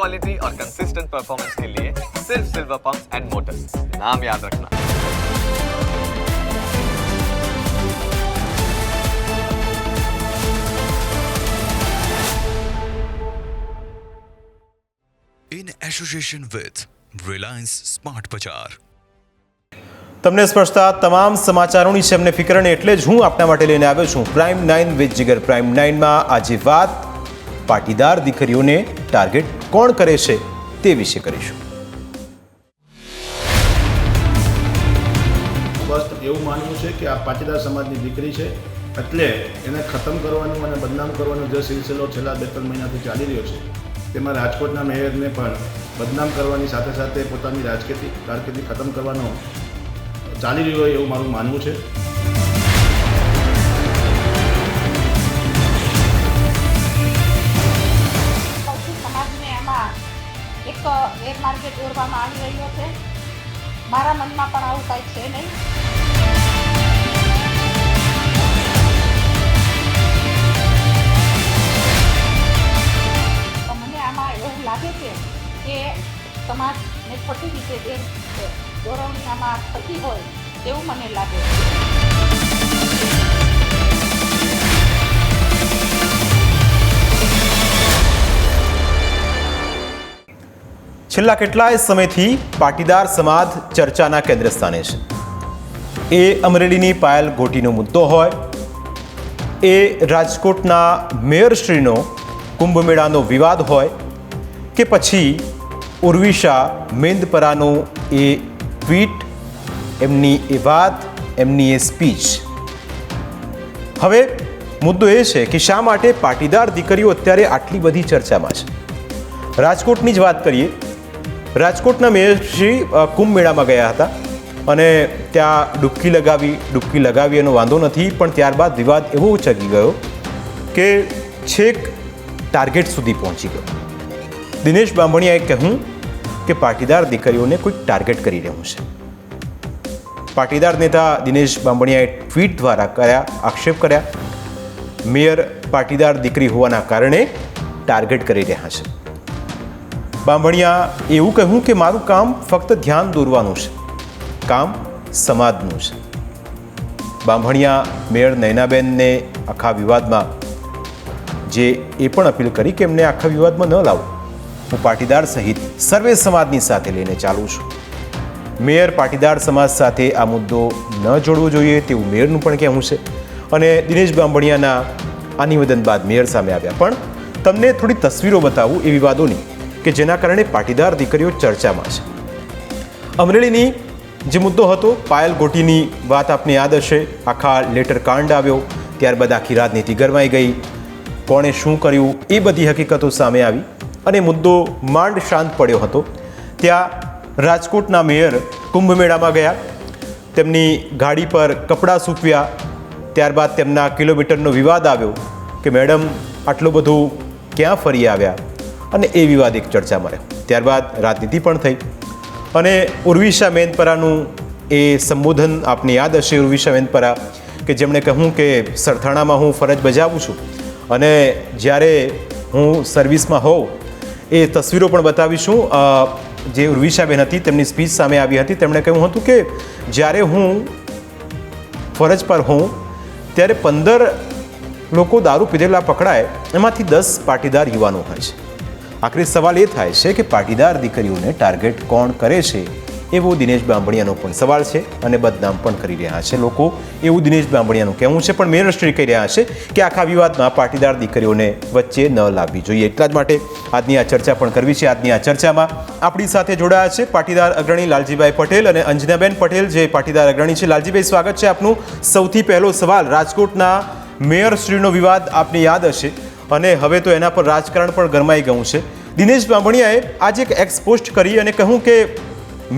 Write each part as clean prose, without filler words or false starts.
Quality और consistent performance के लिए सिर्फ सिल्वर पंप्स एंड मोटर्स, नाम याद रखना। In association with Reliance Smart Bazaar. તમને સ્પર્શતા તમામ સમાચારોની છે અમને ફિકર ને એટલે જ હું આપના માટે લઈને આવ્યો છું પ્રાઇમ 9 વિથ જીગર। પ્રાઇમ 9માં આજે વાત પાટીદાર દીકરીઓને ટાર્ગેટ કોણ કરે છે તે વિશે કરીશું। બસ એવું માનવું છે કે આ પાટીદાર સમાજની દીકરી છે એટલે એને ખતમ કરવાનું અને બદનામ કરવાનો જે સિલસિલો છેલ્લા 2-3 મહિનાથી ચાલી રહ્યો છે તેમાં રાજકોટના મેયરને પણ બદનામ કરવાની સાથે સાથે પોતાની રાજકીય કારકિર્દી ખતમ કરવાનો ચાલી રહ્યો હોય એવું મારું માનવું છે। સમાજને એમાં એક ગેરમાર્ગે દોરવામાં આવી રહ્યો છે। મારા મનમાં પણ આવું કંઈક છે નહીં। તો મને આમાં એવું લાગે છે કે સમાજને ખોટી રીતે દોરવણી આમાં થતી હોય એવું મને લાગે છે। છેલ્લા કેટલાય સમયથી પાટીદાર સમાજ ચર્ચાના કેન્દ્ર સ્થાને છે। એ અમરેલીની પાયલ ઘોટીનો મુદ્દો હોય, એ રાજકોટના મેયરશ્રીનો કુંભમેળાનો વિવાદ હોય કે પછી ઉર્વિશા મેંદપરાનો એ ટ્વીટ, એમની એ વાત, એમની એ સ્પીચ। હવે મુદ્દો એ છે કે શા માટે પાટીદાર દીકરીઓ અત્યારે આટલી બધી ચર્ચામાં છે। રાજકોટની જ વાત કરીએ। રાજકોટના મેયરશ્રી કુંભ મેળામાં ગયા હતા અને ત્યાં ડૂબકી લગાવી એનો વાંધો નથી, પણ ત્યારબાદ વિવાદ એવો ઉચકી ગયો કે છેક ટાર્ગેટ સુધી પહોંચી ગયો। દિનેશ બાંભણિયાએ કહ્યું કે પાટીદાર દીકરીઓને કોઈક ટાર્ગેટ કરી રહ્યું છે। પાટીદાર નેતા દિનેશ બાંભણિયાએ ટ્વીટ દ્વારા આક્ષેપ કર્યા મેયર પાટીદાર દીકરી હોવાના કારણે ટાર્ગેટ કરી રહ્યા છે। બાંભણિયા એવું કહ્યું કે મારું કામ ફક્ત ધ્યાન દોરવાનું છે, કામ સમાજનું છે। બાંભણિયા મેયર નયનાબેનને આખા વિવાદમાં જે એ પણ અપીલ કરી કે એમને આખા વિવાદમાં ન લાવો, હું પાટીદાર સહિત સર્વે સમાજની સાથે લઈને ચાલું છું। મેયર પાટીદાર સમાજ સાથે આ મુદ્દો ન જોડવો જોઈએ તેવું મેયરનું પણ કહેવું છે અને દિનેશ બાંભણિયાના આ નિવેદન બાદ મેયર સામે આવ્યા। પણ તમને થોડી તસવીરો બતાવું એ વિવાદોની કે જેના કારણે પાટીદાર દીકરીઓ ચર્ચામાં છે। અમરેલીની જે મુદ્દો હતો પાયલ ઘોટીની વાત આપને યાદ હશે। આખા લેટર કાંડ આવ્યો, ત્યારબાદ આખી રાજનીતિ ગરમાઈ ગઈ, કોણે શું કર્યું એ બધી હકીકતો સામે આવી અને મુદ્દો માંડ શાંત પડ્યો હતો। ત્યાં રાજકોટના મેયર કુંભ મેળામાં ગયા, તેમની ગાડી પર કપડાં સૂકવ્યા, ત્યારબાદ તેમના કિલોમીટરનો વિવાદ આવ્યો કે મેડમ આટલું બધું ક્યાં ફરી આવ્યા અને એ વિવાદ એક ચર્ચામાં રહ્યો। ત્યારબાદ રાજનીતિ પણ થઈ અને ઉર્વિશા મેંદપરાનું એ સંબોધન આપને યાદ હશે। ઉર્વિશા મેંદપરા કે જેમણે કહ્યું કે સરથાણામાં હું ફરજ બજાવું છું અને જ્યારે હું સર્વિસમાં હોઉં એ તસવીરો પણ બતાવીશું। જે ઉર્વિશાબેન હતી તેમની સ્પીચ સામે આવી હતી, તેમણે કહ્યું હતું કે જ્યારે હું ફરજ પર હોઉં ત્યારે 15 લોકો દારૂ પીધેલા પકડાય, એમાંથી 10 પાટીદાર યુવાનો હોય છે। આખરે સવાલ એ થાય છે કે પાટીદાર દીકરીઓને ટાર્ગેટ કોણ કરે છે એવો દિનેશ બાંભણિયાનો પણ સવાલ છે અને બદનામ પણ કરી રહ્યા છે લોકો, એવું દિનેશ બાંભણિયાનું કહેવું છે। પણ મેયરશ્રી કહી રહ્યા છે કે આખા વિવાદમાં પાટીદાર દીકરીઓને વચ્ચે ન લાવવી જોઈએ, એટલા જ માટે આજની આ ચર્ચા પણ કરવી છે। આજની આ ચર્ચામાં આપણી સાથે જોડાયા છે પાટીદાર અગ્રણી લાલજીભાઈ પટેલ અને અંજનાબેન પટેલ, જે પાટીદાર અગ્રણી છે। લાલજીભાઈ, સ્વાગત છે આપનું। સૌથી પહેલો સવાલ, રાજકોટના મેયરશ્રીનો વિવાદ આપને યાદ હશે અને હવે તો એના પર રાજકારણ પણ ગરમાઈ ગયું છે। દિનેશ બાંભણિયાએ આજે એક એક્સ પોસ્ટ કરી અને કહ્યું કે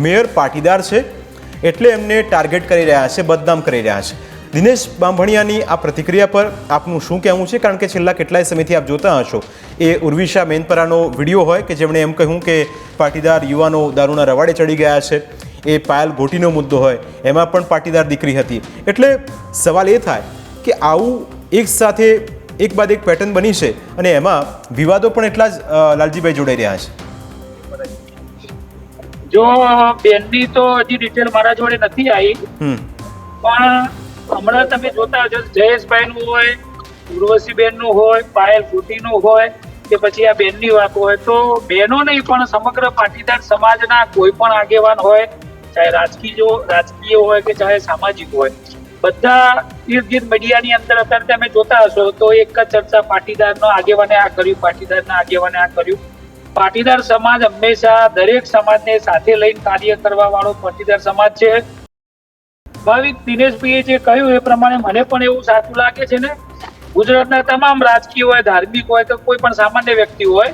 મેયર પાટીદાર છે એટલે એમને ટાર્ગેટ કરી રહ્યા છે, બદનામ કરી રહ્યા છે। દિનેશ બાંભણિયાની આ પ્રતિક્રિયા પર આપનું શું કહેવું છે? કારણ કે છેલ્લા કેટલાય સમયથી આપ જોતા હશો એ ઉર્વિશા મેંદપરાનો વિડીયો હોય કે જેમણે એમ કહ્યું કે પાટીદાર યુવાનો દારૂના રવાડે ચડી ગયા છે, એ પાયલ ઘોટીનો મુદ્દો હોય એમાં પણ પાટીદાર દીકરી હતી। એટલે સવાલ એ થાય કે આવું એક સાથે એક બાદ એક પેટર્ન બની છે અને એમાં વિવાદો પણ એટલા જ લાલજીભાઈ જોડાઈ રહ્યા છે। જો બેનની તો હજી ડિટેલ મારા જોડે નથી આવી, પણ હમણાં તમે જોતા હશો જયેશભાઈ નું હોય, ઉર્વશીબેન નું હોય, પાયલ ફૂટીનું હોય કે પછી આ બેનની વાત હોય, તો બેનો નહીં પણ સમગ્ર પાટીદાર સમાજના કોઈ પણ આગેવાન હોય, ચાહે રાજકીય હોય કે ચાહે સામાજિક હોય, બધા ઇર્દ ગિર્દ મીડિયાની અંદર અત્યારે તમે જોતા હશો તો એક જ ચર્ચા, પાટીદારનો આગેવાને આ કર્યું, પાટીદારના આગેવાને આ કર્યું. પાટીદાર સમાજ હંમેશા દરેક સમાજને સાથે લઈને કાર્ય કરવા વાળો પાટીદાર સમાજ છે. ભાવિક દિનેશભાઈએ જે કહ્યું એ પ્રમાણે મને પણ એવું સાચું લાગે છે ને, ગુજરાતના તમામ રાજકીય હોય, ધાર્મિક હોય કે કોઈ પણ સામાન્ય વ્યક્તિ હોય,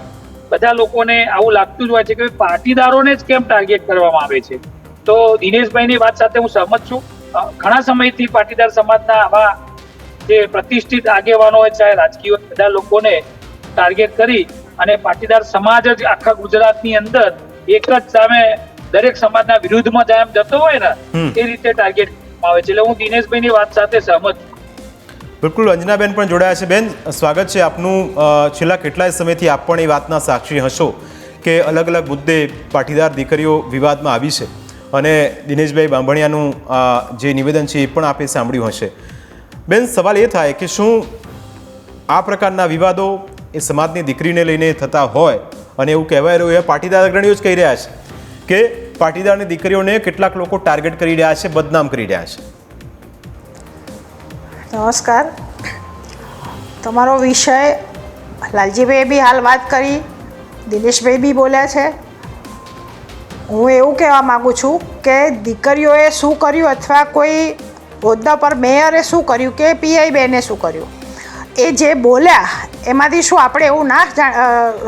બધા લોકોને આવું લાગતું જ હોય છે કે પાટીદારોને જ કેમ ટાર્ગેટ કરવામાં આવે છે. તો દિનેશભાઈની વાત સાથે હું સહમત છું. ઘણા સમયથી પાટીદાર સમાજના આવા જે પ્રતિષ્ઠિત આગેવાનો હોય, ચાહે રાજકીય હોય, બધા લોકોને ટાર્ગેટ કરી અને પાટીદાર સમાજ જ આખા ગુજરાતની અંદર એક જ સામે દરેક સમાજના વિરુદ્ધમાં જેમ જતો હોય ને એ રીતે ટાર્ગેટ આવે છે. એટલે હું દિનેશભાઈની વાત સાથે સહમત છું. બિલકુલ. અંજનાબેન પણ જોડાયા છે. બેન, સ્વાગત છે આપનું. છેલ્લા કેટલાય સમયથી આપ પણ એ વાતના સાક્ષી હશો કે અલગ અલગ મુદ્દે પાટીદાર દીકરીઓ વિવાદમાં આવી છે અને દિનેશભાઈ બાંભણિયાનું જે નિવેદન છે એ પણ આપે સાંભળ્યું હશે. બેન, સવાલ એ થાય કે શું આ પ્રકારના વિવાદો એ સમાજની દીકરીને લઈને થતા હોય, અને એવું કહેવાય રહ્યું એ પાટીદાર અગ્રણીઓ જ કહી રહ્યા છે કે પાટીદારની દીકરીઓને કેટલાક લોકો ટાર્ગેટ કરી રહ્યા છે, બદનામ કરી રહ્યા છે. નમસ્કાર. તમારો વિષય લાલજીભાઈએ બી હાલ વાત કરી, દિનેશભાઈ બી બોલ્યા છે. હું એવું કહેવા માગું છું કે દીકરીઓએ શું કર્યું અથવા કોઈ હોદ્દા પર મેયરે શું કર્યું કે પીઆઈ બેને શું કર્યું, એ જે બોલ્યા એમાંથી શું આપણે એવું ના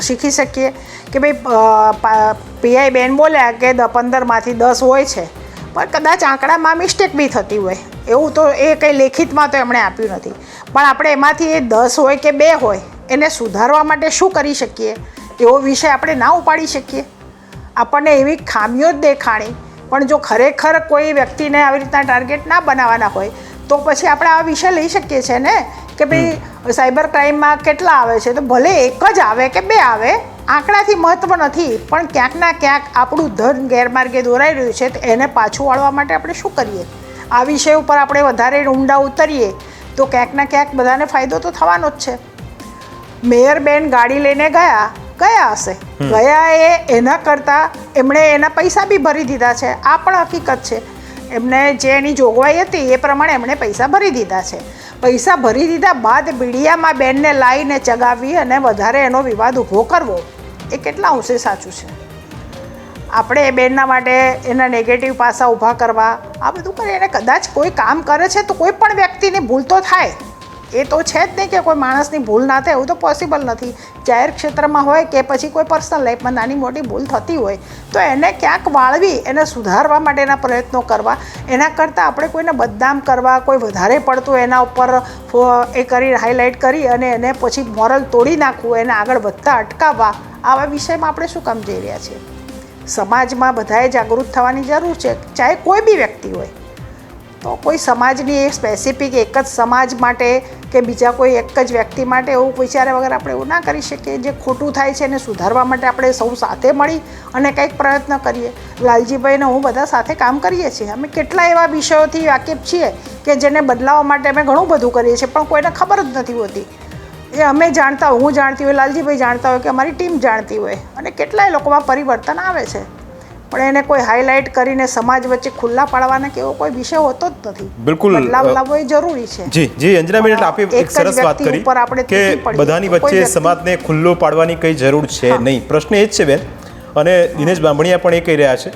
શીખી શકીએ કે ભાઈ પીઆઈ બેન બોલ્યા કે 15માંથી 10 હોય છે, પણ કદાચ આંકડામાં મિસ્ટેક બી થતી હોય, એવું તો એ કંઈ લેખિતમાં તો એમણે આપ્યું નથી. પણ આપણે એમાંથી એ 10 હોય કે 2 હોય એને સુધારવા માટે શું કરી શકીએ એવો વિષય આપણે ના ઉપાડી શકીએ. આપણને એવી ખામીઓ જ દેખાણી, પણ જો ખરેખર કોઈ વ્યક્તિને આવી રીતના ટાર્ગેટ ના બનાવવાના હોય તો પછી આપણે આ વિષય લઈ શકીએ છીએ ને કે ભાઈ સાયબર ક્રાઇમમાં કેટલા આવે છે, તો ભલે એક જ આવે કે 2 આવે, આંકડાથી મહત્વ નથી, પણ ક્યાંક ના ક્યાંક આપણું ધન ગેરમાર્ગે દોરાઈ રહ્યું છે, તો એને પાછું વાળવા માટે આપણે શું કરીએ? આ વિષય ઉપર આપણે વધારે ઊંડા ઉતરીએ તો ક્યાંક ના ક્યાંક બધાને ફાયદો તો થવાનો જ છે. મેયર બેન ગાડી લઈને ગયા હશે, ગયા એના કરતાં એમણે એના પૈસા બી ભરી દીધા છે, આ પણ હકીકત છે. એમને જે એની જોગવાઈ હતી એ પ્રમાણે એમણે પૈસા ભરી દીધા છે. પૈસા ભરી દીધા બાદ મીડિયામાં બેનને લાવીને ચગાવી અને વધારે એનો વિવાદ ઊભો કરવો એ કેટલા અંશે સાચું છે? આપણે એ બેનના માટે એના નેગેટિવ પાસા ઊભા કરવા, આ બધું કરે. એને કદાચ કોઈ કામ કરે છે તો કોઈ પણ વ્યક્તિની ભૂલ તો થાય, એ તો છે જ નહીં કે કોઈ માણસની ભૂલ ના થાય, એવું તો પોસિબલ નથી. જાહેર ક્ષેત્રમાં હોય કે પછી કોઈ પર્સનલ લાઈફમાં નાની મોટી ભૂલ થતી હોય તો એને ક્યાંક વાળવી, એને સુધારવા માટેના પ્રયત્નો કરવા, એના કરતાં આપણે કોઈને બદનામ કરવા, કોઈ વધારે પડતું એના ઉપર એ કરી હાઇલાઇટ કરી અને એને પછી મોરલ તોડી નાખવું, એને આગળ વધતા અટકાવવા, આવા વિષયમાં આપણે શું કામ જઈ રહ્યા છીએ? સમાજમાં બધાએ જાગૃત થવાની જરૂર છે, ચાહે કોઈ બી વ્યક્તિ હોય. તો કોઈ સમાજની એ સ્પેસિફિક એક જ સમાજ માટે કે બીજા કોઈ એક જ વ્યક્તિ માટે એવું વિચાર્યા વગર આપણે એવું ના કરી શકીએ. જે ખોટું થાય છે એને સુધારવા માટે આપણે સૌ સાથે મળી અને કંઈક પ્રયત્ન કરીએ. લાલજીભાઈને હું બધા સાથે કામ કરીએ છીએ. અમે કેટલા એવા વિષયોથી વાકેફ છીએ કે જેને બદલાવવા માટે અમે ઘણું બધું કરીએ છીએ, પણ કોઈને ખબર જ નથી હોતી. એ અમે જાણતા હોય, હું જાણતી હોય, લાલજીભાઈ જાણતા હોય કે અમારી ટીમ જાણતી હોય, અને કેટલાય લોકોમાં પરિવર્તન આવે છે, પણ એને કોઈ હાઇલાઇટ કરીને સમાજ વચ્ચે ખુલ્લા પાડવાના કે એવો કોઈ વિષય હોતો જ નથી. બિલકુલ બદલાવ લાવવો એ જરૂરી છે. જી અંજનાબેન, એટલે આપે એક સરસ વાત કરી કે બધાની વચ્ચે સમાજને ખુલ્લો પાડવાની કઈ જરૂર છે નહીં. પ્રશ્ન એ જ છે બેન, અને દિનેશ બાંભણિયા પણ એ કહી રહ્યા છે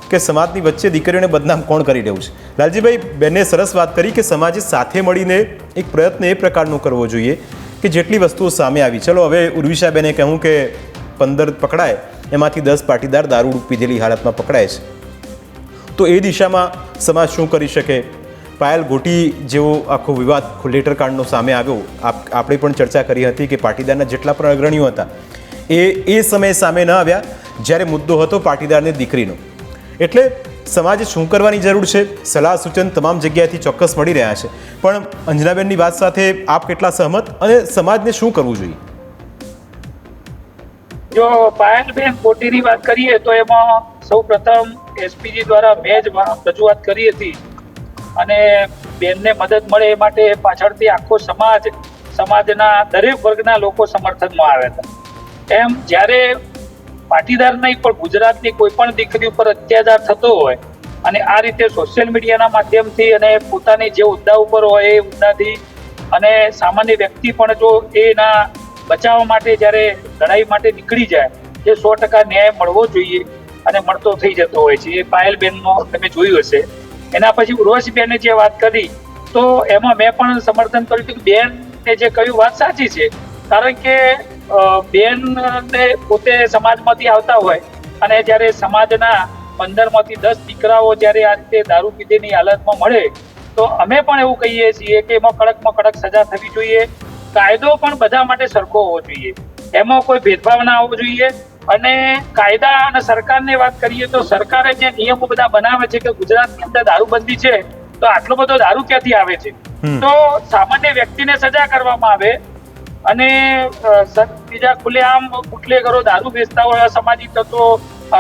કે સમાજની વચ્ચે દીકરીઓને બદનામ કોણ કરી રહ્યું છે. લાલજીભાઈ, બેને સરસ વાત કરી કે સમાજે સાથે મળીને એક પ્રયત્ન એ પ્રકારનો કરવો જોઈએ કે જેટલી વસ્તુઓ સામે આવી, ચલો હવે ઉર્વિશાબેને કહ્યું કે 15 પકડાય, એમાંથી 10 પાટીદાર દારૂ પીધેલી હાલતમાં પકડાય છે, તો એ દિશામાં સમાજ શું કરી શકે? પાયલ ગોટી જેવો આખો વિવાદ લેટરકાંડનો સામે આવ્યો, આપણે પણ ચર્ચા કરી હતી કે પાટીદારના જેટલા પણ અગ્રણીઓ હતા એ સમયે સામે ન આવ્યા જ્યારે મુદ્દો હતો પાટીદારની દીકરીનો. એટલે સમાજે શું કરવાની જરૂર છે? સલાહ સૂચન તમામ જગ્યાએથી ચોક્કસ મળી રહ્યા છે, પણ અંજનાબેનની વાત સાથે આપ કેટલા સહમત, અને સમાજને શું કરવું જોઈએ? જો પાયલબેન ગોટીની વાત કરીએ તો એમાં સૌ પ્રથમ એસપીજી દ્વારા મેં જ રજૂઆત કરી હતી અને બેનને મદદ મળે એ માટે પાછળથી આખો સમાજના દરેક વર્ગના લોકો સમર્થનમાં આવ્યા હતા. એમ જ્યારે પાટીદાર નહીં પણ ગુજરાતની કોઈ પણ દીકરી ઉપર અત્યાચાર થતો હોય અને આ રીતે સોશિયલ મીડિયાના માધ્યમથી અને પોતાની જે હોદ્દા ઉપર હોય એ હોદ્દાથી અને સામાન્ય વ્યક્તિ પણ જો એના બચાવ માટે જ્યારે લડાઈ માટે નીકળી જાય એ 100% ન્યાય મળવો જોઈએ અને મળતો થઈ જતો હોય છે. એ પાયલબેનનો તમે જોયું હશે. એના પછી ઉર્વશીબેને જે વાત કરી તો એમાં મેં પણ સમર્થન કર્યું કે બેનને જે કહ્યું વાત સાચી છે, કારણ કે બેનને પોતે સમાજમાંથી આવતા હોય અને જ્યારે સમાજના 15માંથી 10 દીકરાઓ જ્યારે આ રીતે દારૂ પીધેની હાલતમાં મળે તો અમે પણ એવું કહીએ છીએ કે એમાં કડકમાં કડક સજા થવી જોઈએ. કાયદો પણ બધા માટે સરખો હોવો જોઈએ, એમાં કોઈ ભેદભાવ ના હોવો જોઈએ. અને કાયદા અને સરકારની વાત કરીએ તો સરકારે જે નિયમો બધા બનાવે છે કે ગુજરાતની અંદર દારૂબંધી છે તો આટલો બધો દારૂ ક્યાંથી આવે છે, તો સામાન્ય વ્યક્તિને સજા કરવામાં આવે અને બીજા ખુલ્લેઆમ બુટલેગરો દારૂ વેચતા હોય, અસામાજિક તત્વો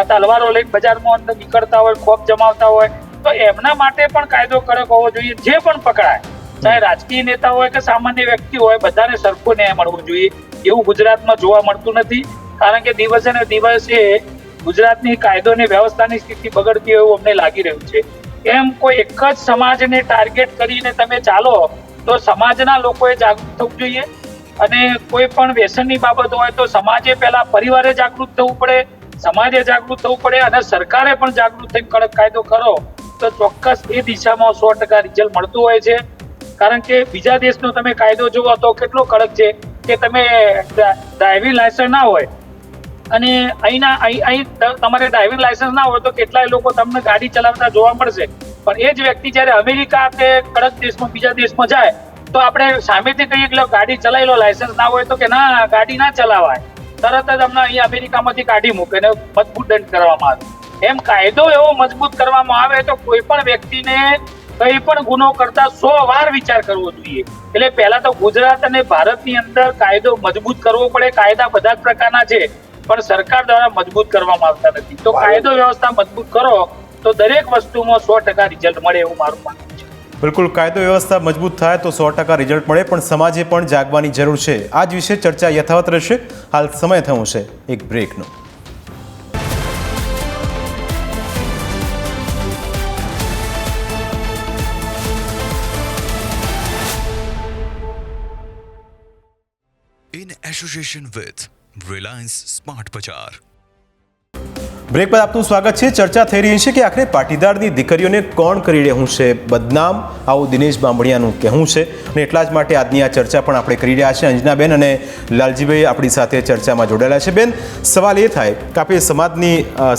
તલવારો લઈને બજારમાં અંદર નીકળતા હોય, ખોફ જમાવતા હોય તો એમના માટે પણ કાયદો કડક હોવો જોઈએ. જે પણ પકડાય, ચાહે રાજકીય નેતા હોય કે સામાન્ય વ્યક્તિ હોય, બધાને સરખો ન્યાય મળવો જોઈએ. એવું ગુજરાતમાં જોવા મળતું નથી, કારણ કે દિવસે ને દિવસે ગુજરાતની કાયદો અને વ્યવસ્થાની સ્થિતિ બગડતી હોય એવું અમને લાગી રહ્યું છે. એમ કોઈ એક જ સમાજને ટાર્ગેટ કરીને તમે ચાલો તો સમાજના લોકોએ જાગૃત થવું જોઈએ અને કોઈ પણ વ્યસનની બાબત હોય તો સમાજે પહેલા પરિવારે જાગૃત થવું પડે, સમાજે જાગૃત થવું પડે અને સરકારે પણ જાગૃત થઈને કડક કાયદો કરો તો ચોક્કસ એ દિશામાં 100% રિઝલ્ટ મળતું હોય છે. કારણ કે બીજા દેશનો તમે કાયદો જુઓ તો કેટલો કડક છે કે તમે ડ્રાઇવિંગ લાયસન્સ ના હોય અને અહીં તમારે ડ્રાઇવિંગ લાયસન્સ ના હોય તો કેટલાય લોકો તમને ગાડી ચલાવતા જોવા મળશે, પણ એ જ વ્યક્તિ જ્યારે અમેરિકા કે કડક દેશમાં બીજા દેશમાં જાય તો આપણે સામેથી કહીએ કે ગાડી ચલાવી લો, લાયસન્સ ના હોય તો કે ના ગાડી ના ચલાવાય, તરત જ અમને અહીં અમેરિકામાંથી કાઢી મૂકે ને મજબૂત દંડ કરવામાં આવે. એમ કાયદો એવો મજબૂત કરવામાં આવે તો કોઈ પણ વ્યક્તિને કઈ પણ ગુનો કરતા 100 વાર વિચાર કરવો જોઈએ. એટલે પહેલા તો ગુજરાત અને ભારતની અંદર કાયદો મજબૂત કરવો પડે. કાયદા બધા જ પ્રકારના છે પણ સરકાર દ્વારા મજબૂત કરવામાં આવતા નથી. તો કાયદો વ્યવસ્થા મજબૂત કરો તો દરેક વસ્તુમાં 100% રિઝલ્ટ મળે એવું મારું માનવું છે. બિલકુલ, કાયદો વ્યવસ્થા મજબૂત થાય તો 100% રિઝલ્ટ મળે, પણ સમાજે પણ જાગવાની જરૂર છે. આ જ વિશે ચર્ચા યથાવત રહેશે. હાલ સમય થયો છે એક બ્રેકનો. in association with Reliance Smart Bazaar. Break બાદ આપનું સ્વાગત છે. ચર્ચા થઈ રહી છે કે આખરે પાટીદારની દીકરીઓને કોણ કરી રહ્યું છે બદનામ, આવું દિનેશ બાંભણિયાનું કહેવું છે અને એટલા જ માટે આજની આ ચર્ચા પણ આપણે કરી રહ્યા છીએ. અંજનાબેન અને લાલજીભાઈ આપણી સાથે ચર્ચામાં જોડાયેલા છે. બેન, સવાલ એ થાય કે આપણે સમાજની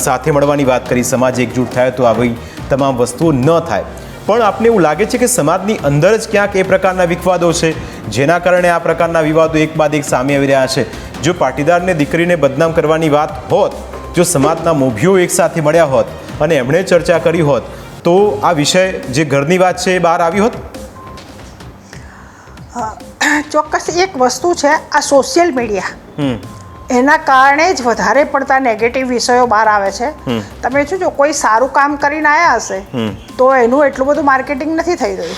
સાથે મળવાની વાત કરી, સમાજ એકજૂટ થાય તો આવી તમામ વસ્તુઓ ન થાય, પણ આપને એવું લાગે છે કે સમાજની અંદર જ ક્યાંક એ પ્રકારના વિવાદો છે જેના કારણે આ પ્રકારના વિવાદો એક બાદ એક સામે આવી રહ્યા છે. જો પાટીદારને દીકરીને બદનામ કરવાની વાત હોત, જો સમાજના મોભીઓ એકસાથે મળ્યા હોત અને એમણે ચર્ચા કરી હોત તો આ વિષય જે ઘરની વાત છે એ બહાર આવી હોત. ચોક્કસ એક વસ્તુ છે, આ સોશિયલ મીડિયા એના કારણે જ વધારે પડતા નેગેટિવ વિષયો બહાર આવે છે. તમે જો કોઈ સારું કામ કરીને આવ્યા હશે તો એનું એટલું બધું માર્કેટિંગ નથી થઈ રહ્યું,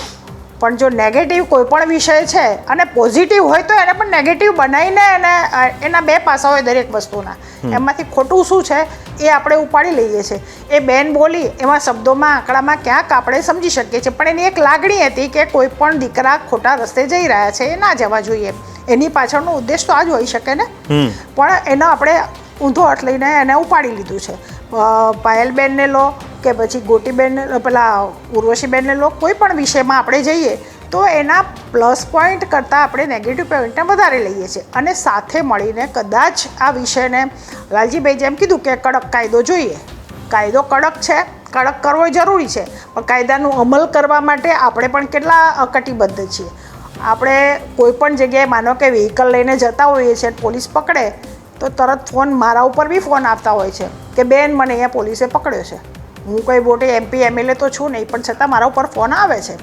પણ જો નેગેટિવ કોઈ પણ વિષય છે અને પોઝિટિવ હોય તો એને પણ નેગેટિવ બનાવીને એના બે પાસા હોય દરેક વસ્તુના, એમાંથી ખોટું શું છે એ આપણે ઉપાડી લઈએ છીએ. એ બેન બોલી એમાં શબ્દોમાં આંકડામાં ક્યાંક આપણે સમજી શકીએ છીએ, પણ એની એક લાગણી હતી કે કોઈ પણ દીકરા ખોટા રસ્તે જઈ રહ્યા છે એ ના જવા જોઈએ. એની પાછળનો ઉદ્દેશ તો આ જ હોઈ શકે ને, પણ એનો આપણે ઊંધો અર્થ લઈને એને ઉપાડી લીધું છે. પાયલબેનને લો કે પછી ગોટીબેનને, પેલા ઉર્વશીબેનને લો, કોઈ પણ વિષયમાં આપણે જઈએ તો એના પ્લસ પોઈન્ટ કરતાં આપણે નેગેટિવ પોઈન્ટને વધારે લઈએ છીએ અને સાથે મળીને કદાચ આ વિષયને લાલજીભાઈ જેમ કીધું કે કડક કાયદો જોઈએ. કાયદો કડક છે, કડક કરવો જરૂરી છે, પણ કાયદાનું અમલ કરવા માટે આપણે પણ કેટલા અકટિબદ્ધ છીએ. આપણે કોઈ પણ જગ્યાએ માનો કે વ્હીકલ લઈને જતા હોઈએ છીએ, પોલીસ પકડે તો તરત ફોન, મારા ઉપર બી ફોન આવતા હોય છે કે બેન મને અહીંયા પોલીસે પકડ્યો છે, હું કોઈ મોટી MP MLA તો છું નહીં, પણ છતાં મારા ઉપર ફોન આવે છે.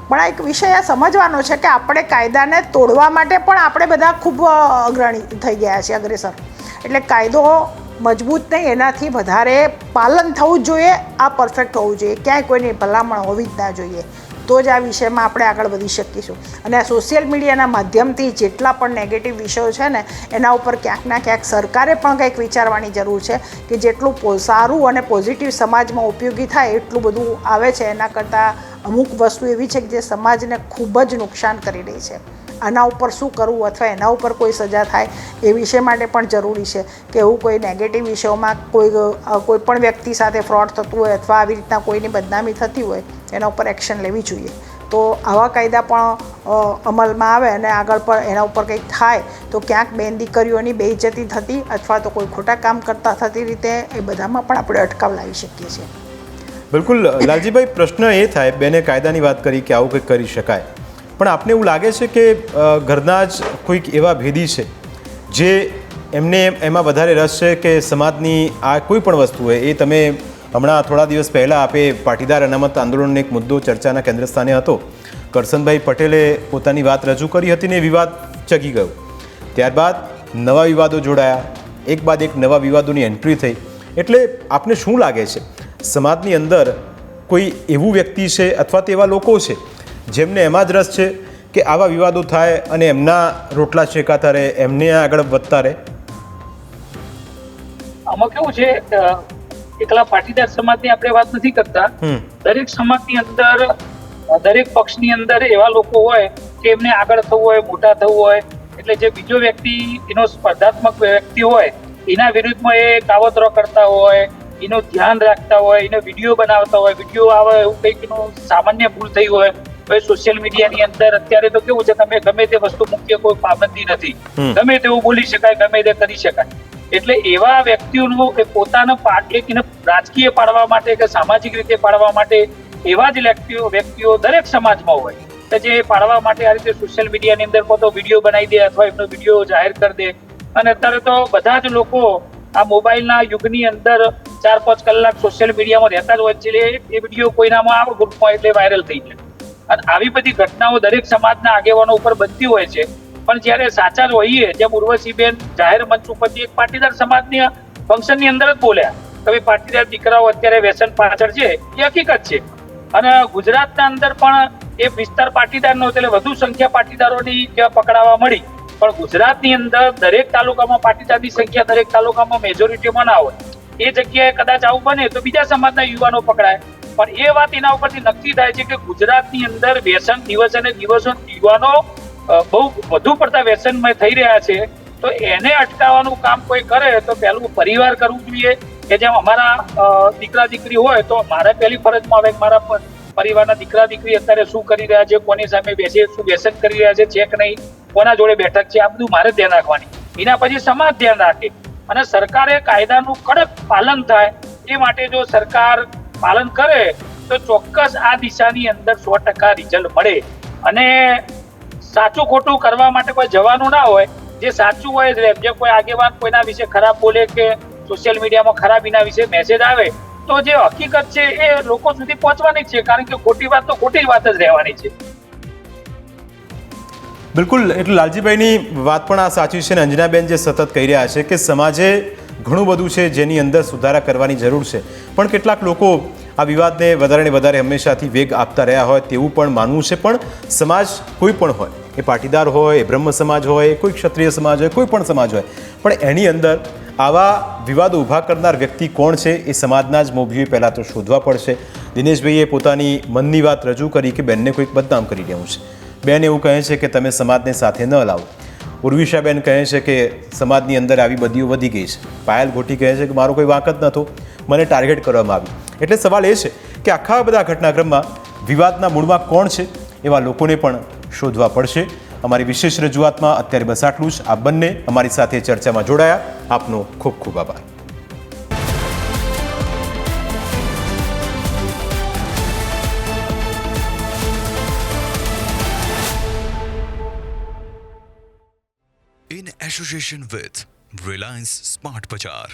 પણ આ એક વિષય આ સમજવાનો છે કે આપણે કાયદાને તોડવા માટે પણ આપણે બધા ખૂબ અગ્રણી થઈ ગયા છે, અગ્રેસર. એટલે કાયદો મજબૂત નહીં, એનાથી વધારે પાલન થવું જ જોઈએ, આ પરફેક્ટ હોવું જોઈએ, ક્યાંય કોઈની ભલામણ હોવી જ ના જોઈએ. તો જ આ વિષયમાં આપણે આગળ વધી શકીશું. અને આ સોશિયલ મીડિયાના માધ્યમથી જેટલા પણ નેગેટિવ વિષયો છે ને એના ઉપર ક્યાંક ના ક્યાંક સરકારે પણ કંઈક વિચારવાની જરૂર છે કે જેટલું સારું અને પોઝિટિવ સમાજમાં ઉપયોગી થાય એટલું બધું આવે છે, એના કરતાં અમુક વસ્તુ એવી છે કે જે સમાજને ખૂબ જ નુકસાન કરી રહી છે. આના ઉપર શું કરવું અથવા એના ઉપર કોઈ સજા થાય એ વિષય માટે પણ જરૂરી છે કે એવું કોઈ નેગેટિવ વિષયોમાં કોઈ પણ વ્યક્તિ સાથે ફ્રોડ થતું હોય અથવા આવી રીતના કોઈની બદનામી થતી હોય એના ઉપર એક્શન લેવી જોઈએ. તો આવા કાયદા પણ અમલમાં આવે અને આગળ પણ એના ઉપર કંઈક થાય તો ક્યાંક બેન દીકરીઓની બેઇજ્જતી થતી અથવા તો કોઈ ખોટા કામ કરતા થતી રીતે એ બધામાં પણ આપણે અટકાવ લાવી શકીએ છીએ. બિલકુલ લાલજીભાઈ, પ્રશ્ન એ થાય, બેને કાયદાની વાત કરી કે આવું કંઈક કરી શકાય, પણ આપને એવું લાગે છે કે ઘરના જ કોઈક એવા ભેદી છે જે એમને એમાં વધારે રસ છે કે સમાજની આ કોઈ પણ વસ્તુ હોય એ તમે હમણાં થોડા દિવસ પહેલાં આપે પાટીદાર અનામત આંદોલનનો એક મુદ્દો ચર્ચાના કેન્દ્ર સ્થાને હતો. કરસનભાઈ પટેલે પોતાની વાત રજૂ કરી હતી ને વિવાદ ચગી ગયો. ત્યારબાદ નવા વિવાદો જોડાયા, એક બાદ એક નવા વિવાદોની એન્ટ્રી થઈ. એટલે આપને શું લાગે છે, સમાજની અંદર કોઈ એવું વ્યક્તિ છે અથવા તો એવા લોકો છે જેમને એમાં જ રસ છે કે આવા વિવાદો થાય અને એમના રોટલા શેકાતા રહે, એમને આગળ વધતા રહે? આમાં કેવું છે, એકલા પાટીદાર સમાજની આપણે વાત નથી કરતા. દરેક સમાજની અંદર, દરેક પક્ષની અંદર એવા લોકો હોય કે એમને આગળ થવું હોય, મોટા થવું હોય, એટલે જે બીજો વ્યક્તિ એનો સ્પર્ધાત્મક વ્યક્તિ હોય એના વિરુદ્ધમાં એ કાવતરો કરતા હોય, એનું ધ્યાન રાખતા હોય, એનો વિડીયો બનાવતા હોય, વિડીયો આવે એવું કંઈક એનું સામાન્ય ભૂલ થઈ હોય. હવે સોશિયલ મીડિયાની અંદર અત્યારે તો કેવું છે, તમે ગમે તે વસ્તુ મૂકીએ, કોઈ પાબંદી નથી, ગમે તેવું બોલી શકાય, ગમે તે કરી શકાય. એટલે એવા વ્યક્તિઓનું એ પોતાના રાજકીય પાડવા માટે કે સામાજિક રીતે પાડવા માટે એવા જ વ્યક્તિઓ દરેક સમાજમાં હોય કે જે પાડવા માટે આ રીતે સોશિયલ મીડિયાની અંદર કોઈ તો વિડીયો બનાવી દે અથવા એમનો વિડીયો જાહેર કરી દે. અને અત્યારે તો બધા જ લોકો આ મોબાઈલના યુગની અંદર 4-5 કલાક સોશિયલ મીડિયામાં રહેતા જ હોય છે. એ વિડીયો કોઈનામાં આવે ગ્રુપમાં એટલે વાયરલ થઈ જાય. અને આવી બધી ઘટનાઓ દરેક સમાજના આગેવાનો ઉપર બનતી હોય છે. પણ જ્યારે સાચા જ હોઈએ, જેમ ઉર્વશીબેન જાહેર મંચ ઉપરથી એક પાટીદાર સમાજની ફંક્શનની અંદર જ બોલ્યા કે ભાઈ પાટીદાર દીકરાઓ અત્યારે વ્યસન પાછળ છે, એ હકીકત છે. અને ગુજરાતના અંદર પણ એ વિસ્તાર પાટીદારનો એટલે વધુ સંખ્યા પાટીદારોની પકડાવા મળી. પણ ગુજરાતની અંદર દરેક તાલુકામાં પાટીદારની સંખ્યા દરેક તાલુકામાં મેજોરિટીમાં ના હોય. એ જગ્યાએ કદાચ આવું બને તો બીજા સમાજના યુવાનો પકડાય. પણ એ વાત એના ઉપરથી નક્કી થાય છે કે ગુજરાતની અંદર વ્યસન દિવસે ને દિવસો યુવાનો બહુ વધુ પડતા વ્યસનમય થઈ રહ્યા છે. તો એને અટકાવવાનું કામ કોઈ કરે તો પહેલું પરિવાર કરવું જોઈએ. કે જેમ અમારા દીકરા દીકરી હોય તો મારે પહેલી ફરજમાં આવે મારા પરિવારના દીકરા દીકરી અત્યારે શું કરી રહ્યા છે, કોની સામે બેસે, શું વ્યસન કરી રહ્યા છે, ચેક નહીં, કોના જોડે બેઠક છે, આ બધું મારે ધ્યાન રાખવાની. એના પછી સમાજ ધ્યાન રાખે અને સરકારે કાયદાનું કડક પાલન થાય. એ માટે જો સરકાર પાલન કરે તો ચોક્કસ આ દિશાની અંદર 100% રિઝલ્ટ મળે. અને સાચું ખોટું કરવા માટે કોઈ જવાનું ના હોય, જે સાચું હોય, જે કોઈ આગેવાન કોઈના વિશે ખરાબ બોલે કે સોશિયલ મીડિયામાં ખરાબ એના વિશે મેસેજ આવે તો જે હકીકત છે એ લોકો સુધી પહોંચવાની છે. કારણ કે ખોટી વાત તો ખોટી વાત જ રહેવાની છે. બિલકુલ, એટલે લાલજીભાઈની વાત પણ આ સાચી છે. ને અંજનાબેન જે સતત કહી રહ્યા છે કે સમાજે ઘણું બધું છે જેની અંદર સુધારા કરવાની જરૂર છે, પણ કેટલાક લોકો આ વિવાદને વધારે ને વધારે હંમેશાથી વેગ આપતા રહ્યા હોય તેવું પણ માનવું છે. પણ સમાજ કોઈ પણ હોય, એ પાટીદાર હોય, એ બ્રહ્મ સમાજ હોય, કોઈ ક્ષત્રિય સમાજ હોય, કોઈ પણ સમાજ હોય, પણ એની અંદર આવા વિવાદો ઊભા કરનાર વ્યક્તિ કોણ છે એ સમાજના જ મોભીઓએ પહેલાં તો શોધવા પડશે. દિનેશભાઈએ પોતાની મનની વાત રજૂ કરી કે બેનને કોઈક બદનામ કરી રહ્યું છે. બેન એવું કહે છે કે તમે સમાજને સાથે ન લાવો. ઉર્વિશાબેન કહે છે કે સમાજની અંદર આવી બદીઓ વધી ગઈ છે. પાયલ ગોટી કહે છે કે મારો કોઈ વાંક જ નહોતો, મને ટાર્ગેટ કરવામાં આવી. એટલે સવાલ એ છે કે આખા બધા ઘટનાક્રમમાં વિવાદના મૂળમાં કોણ છે એવા લોકોને પણ શોધવા પડશે. અમારી વિશેષ રજૂઆતમાં અત્યારે બસ આટલું જ. આ બંને અમારી સાથે ચર્ચામાં જોડાયા, આપનો ખૂબ ખૂબ આભાર. In association with Reliance Smart Bazaar.